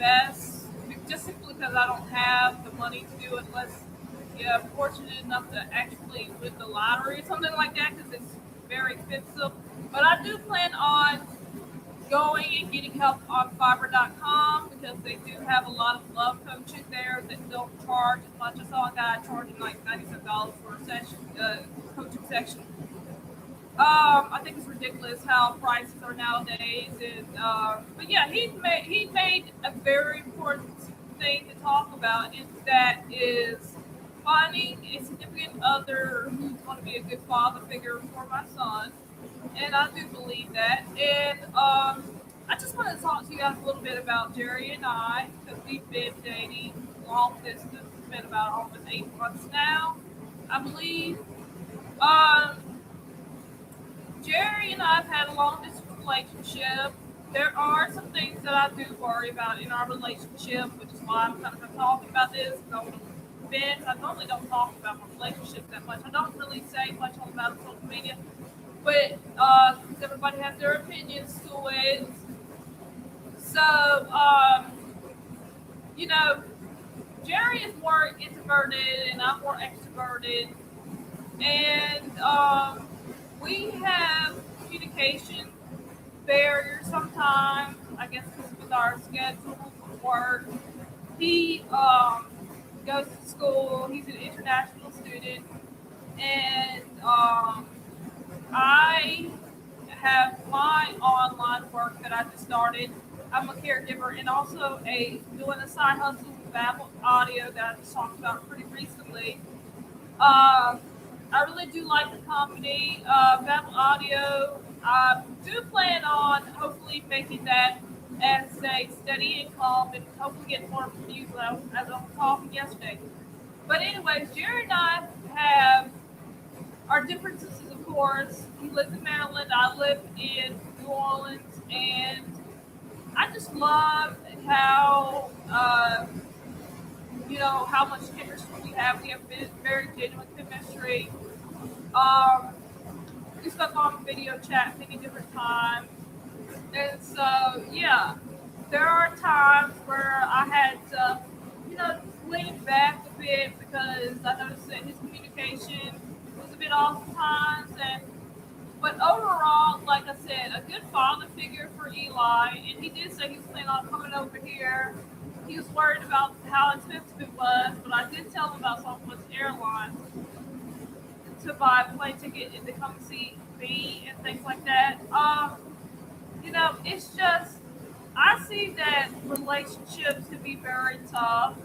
best, just simply because I don't have the money to do it unless you're fortunate enough to actually win the lottery or something like that because it's very expensive. But I do plan on going and getting help on Fiverr.com because they do have a lot of love coaches there that don't charge as much. I saw a guy charging like $97 for a session, coaching section. I think it's ridiculous how prices are nowadays, and but yeah, he made a very important thing to talk about, and that is finding a significant other who's going to be a good father figure for my son, and I do believe that. And I just want to talk to you guys a little bit about Jerry and I because we've been dating long distance. It's been about almost 8 months now, I believe. Um, Jerry and I have had a long distance relationship. There are some things that I do worry about in our relationship, which is why I'm kind of talking about this. I want to vent. I normally don't talk about my relationship that much. I don't really say much about it on social media, but 'cause everybody has their opinions to it. So, you know, Jerry is more introverted and I'm more extroverted, and we have communication barriers sometimes. I guess it's with our schedules of work. He goes to school. He's an international student, and I have my online work that I just started. I'm a caregiver and also a doing a side hustle with Babel Audio that I just talked about pretty recently. Um, I really do like the company, Babel Audio. I do plan on hopefully making that as a steady income and hopefully get more views as I was talking yesterday. But anyways, Jerry and I have our differences, of course. He lives in Maryland. I live in New Orleans, and I just love how how much chemistry we have. We have very genuine chemistry. Um, we spoke on video chat many different times, and so yeah, there are times where I had to, lean back a bit because I noticed that his communication was a bit off times, and but overall, like I said, a good father figure for Eli, and he did say he was planning on coming over here. He was worried about how expensive it was, but I did tell him about Southwest Airlines to buy a plane ticket and to come see me and things like that. It's just I see that relationships can be very tough.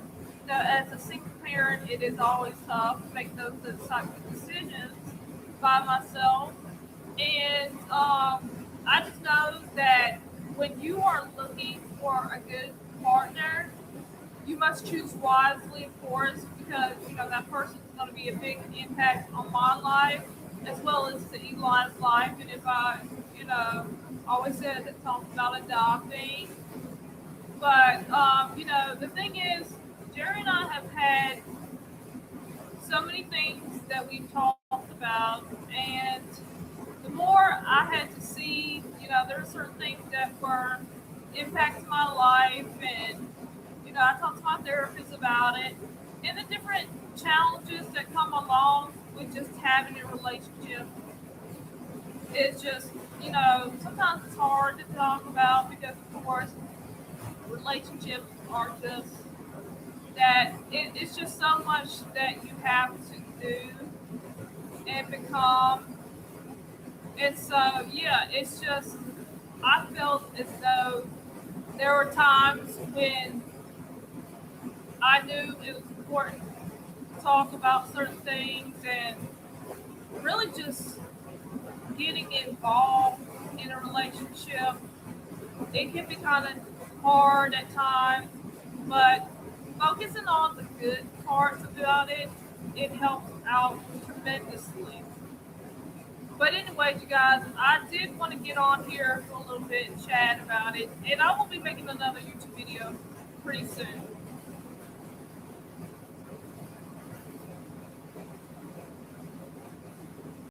As a single parent, it is always tough to make those types of decisions by myself. And I just know that when you are looking for a good partner, you must choose wisely, of course, because that person is going to be a big impact on my life as well as to Eli's life. And if I, always said that talks about adopting, but the thing is, Jerry and I have had so many things that we've talked about, and the more I had to see, there are certain things that were impacting my life, and I talked to my therapist about it, and the different challenges that come along with just having a relationship. It's just, sometimes it's hard to talk about because, of course, relationships are just it's just so much that you have to do and become. And so, yeah, it's just, I felt as though there were times when I knew it was important to talk about certain things and really just getting involved in a relationship. It can be kind of hard at times, but focusing on the good parts about it, it helps out tremendously. But anyways, you guys, I did want to get on here for a little bit and chat about it, and I will be making another YouTube video pretty soon.